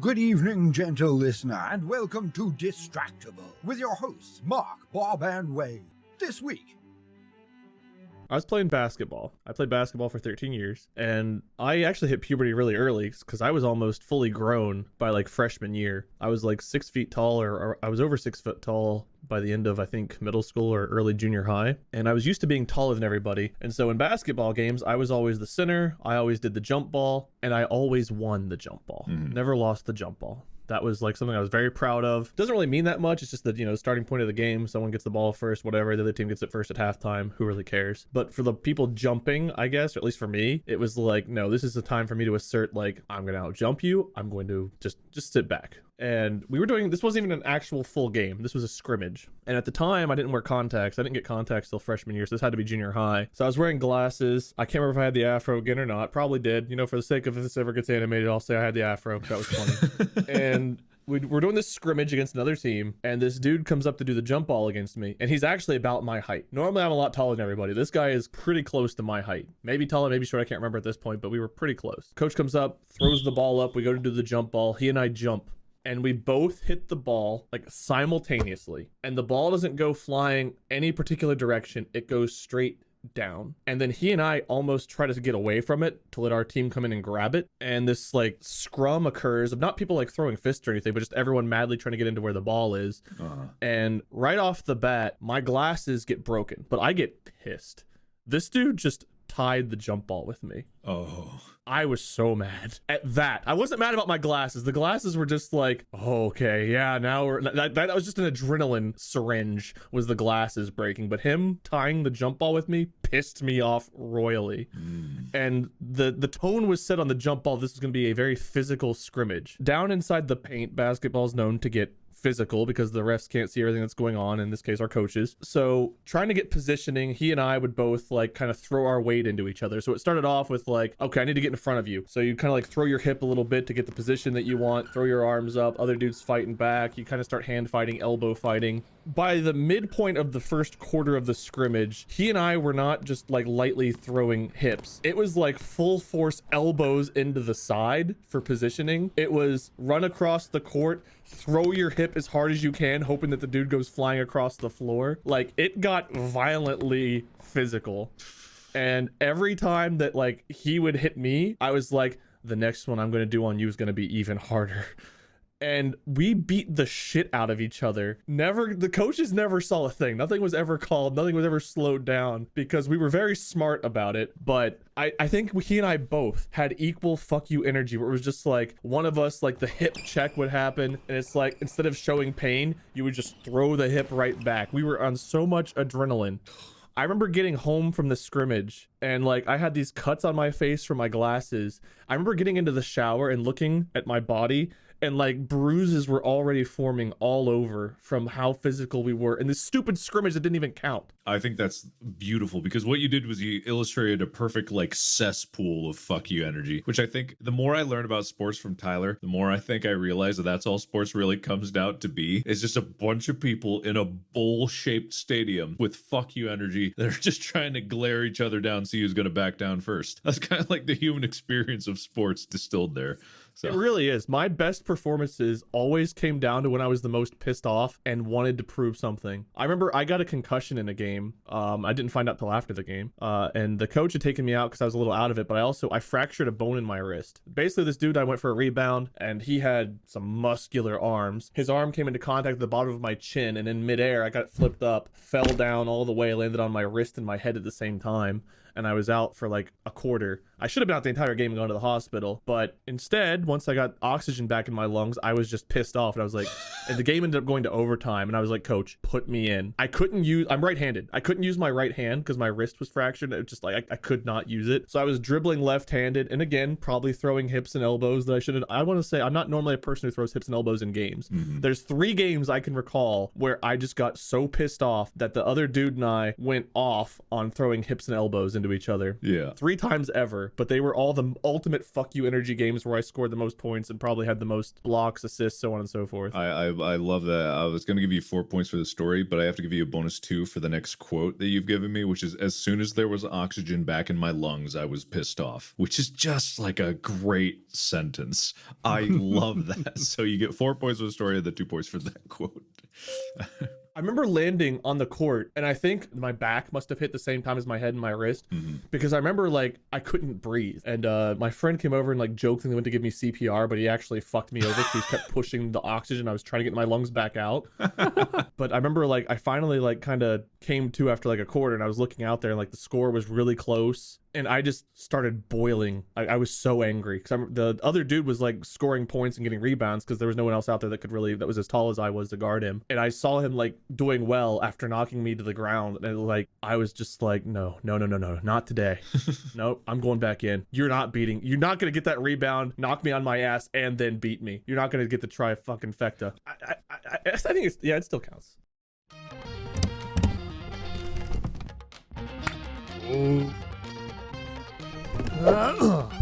Good evening, gentle listener, and welcome to Distractible with your hosts, Mark, Bob, and Wade. This week, I was playing basketball. I played basketball for 13 years, and I actually hit puberty really early because I was almost fully grown by like freshman year. I was like 6 feet tall, or I was over 6 foot tall by the end of, I think, middle school or early junior high. And I was used to being taller than everybody. And so in basketball games, I was always the center. I always did the jump ball, and I always won the jump ball. Never lost the jump ball. That was like something I was very proud of. Doesn't really mean that much. It's just that, you know, starting point of the game, someone gets the ball first, whatever, the other team gets it first at halftime. Who really cares? But for the people jumping, I guess, or at least for me, it was like, no, this is the time for me to assert, like, I'm going to out jump you. I'm going to just sit back. And we were doing, this wasn't even an actual full game. This was a scrimmage. And at the time, I didn't wear contacts. I didn't get contacts till freshman year, so this had to be junior high. So I was wearing glasses. I can't remember if I had the afro again or not. Probably did. You know, for the sake of if this ever gets animated, I'll say I had the afro. That was funny. And we're doing this scrimmage against another team, and this dude comes up to do the jump ball against me, and he's actually about my height. Normally, I'm a lot taller than everybody. This guy is pretty close to my height. Maybe taller, maybe short, I can't remember at this point, but we were pretty close. Coach comes up, throws the ball up, we go to do the jump ball. He and I jump, and we both hit the ball like simultaneously, and the ball doesn't go flying any particular direction. It goes straight down, and then he and I almost try to get away from it to let our team come in and grab it, and this like scrum occurs of not people like throwing fists or anything, but just everyone madly trying to get into where the ball is. And right off the bat, my glasses get broken, but I get pissed. This dude just tied the jump ball with me. I was so mad at that. I wasn't mad about my glasses. The glasses were just like, oh, okay, yeah, now we're that was just an adrenaline syringe, was the glasses breaking. But him tying the jump ball with me pissed me off royally. And the tone was set on the jump ball. This was going to be a very physical scrimmage. Down inside the paint, basketball is known to get physical because the refs can't see everything that's going on, in this case our coaches. So trying to get positioning, he and I would both like kind of throw our weight into each other. So it started off with like, okay, I need to get in front of you, so you kind of like throw your hip a little bit to get the position that you want, throw your arms up, other dudes fighting back, you kind of start hand fighting, elbow fighting. By the midpoint of the first quarter of the scrimmage, he and I were not just like lightly throwing hips. It was like full force elbows into the side for positioning. It was run across the court, throw your hip as hard as you can, hoping that the dude goes flying across the floor. Like, it got violently physical. And every time that like he would hit me, I was like, the next one I'm going to do on you is going to be even harder. And we beat the shit out of each other. The coaches never saw a thing. Nothing was ever called. Nothing was ever slowed down because we were very smart about it. But I think he and I both had equal fuck you energy, where it was just like one of us, like the hip check would happen, and it's like instead of showing pain, you would just throw the hip right back. We were on so much adrenaline. I remember getting home from the scrimmage and like I had these cuts on my face from my glasses. I remember getting into the shower and looking at my body, and like bruises were already forming all over from how physical we were in this stupid scrimmage that didn't even count. I think that's beautiful, because what you did was you illustrated a perfect like cesspool of fuck you energy, which I think the more I learn about sports from Tyler, the more I think I realize that that's all sports really comes down to be. It's just a bunch of people in a bowl-shaped stadium with fuck you energy that are just trying to glare each other down, see who's going to back down first. That's kind of like the human experience of sports distilled there. So. It really is. My best performances always came down to when I was the most pissed off and wanted to prove something. I remember I got a concussion in a game. I didn't find out till after the game. And the coach had taken me out because I was a little out of it, but I fractured a bone in my wrist. Basically, this dude, I went for a rebound, and he had some muscular arms. His arm came into contact with the bottom of my chin, and in midair, I got flipped up, fell down all the way, landed on my wrist and my head at the same time. And I was out for like a quarter. I should have been out the entire game and gone to the hospital, but instead, once I got oxygen back in my lungs, I was just pissed off, and I was like, and the game ended up going to overtime, and I was like, coach, put me in. I'm right-handed. I couldn't use my right hand because my wrist was fractured. It was just like, I could not use it. So I was dribbling left-handed, and again, probably throwing hips and elbows that I shouldn't. I want to say I'm not normally a person who throws hips and elbows in games. There's 3 games I can recall where I just got so pissed off that the other dude and I went off on throwing hips and elbows into each other. Yeah. 3 times ever, but they were all the ultimate fuck you energy games where I scored the most points and probably had the most blocks, assists, so on and so forth. I love that. I was going to give you 4 points for the story, but I have to give you a bonus 2 for the next quote that you've given me, which is, as soon as there was oxygen back in my lungs, I was pissed off, which is just like a great sentence. I love that. So you get 4 points for the story and the 2 points for that quote. I remember landing on the court, and I think my back must have hit the same time as my head and my wrist, because I remember like I couldn't breathe, and my friend came over and like jokingly went to give me CPR, but he actually fucked me over because he kept pushing the oxygen. I was trying to get my lungs back out. But I remember like I finally like kind of came to after like a quarter, and I was looking out there and like the score was really close. And I just started boiling. I was so angry because the other dude was like scoring points and getting rebounds because there was no one else out there that was as tall as I was to guard him. And I saw him like doing well after knocking me to the ground. And like, I was just like, no, not today. Nope, I'm going back in. You're not going to get that rebound, knock me on my ass, and then beat me. You're not going to get the trifecta. I think it still counts. Oh.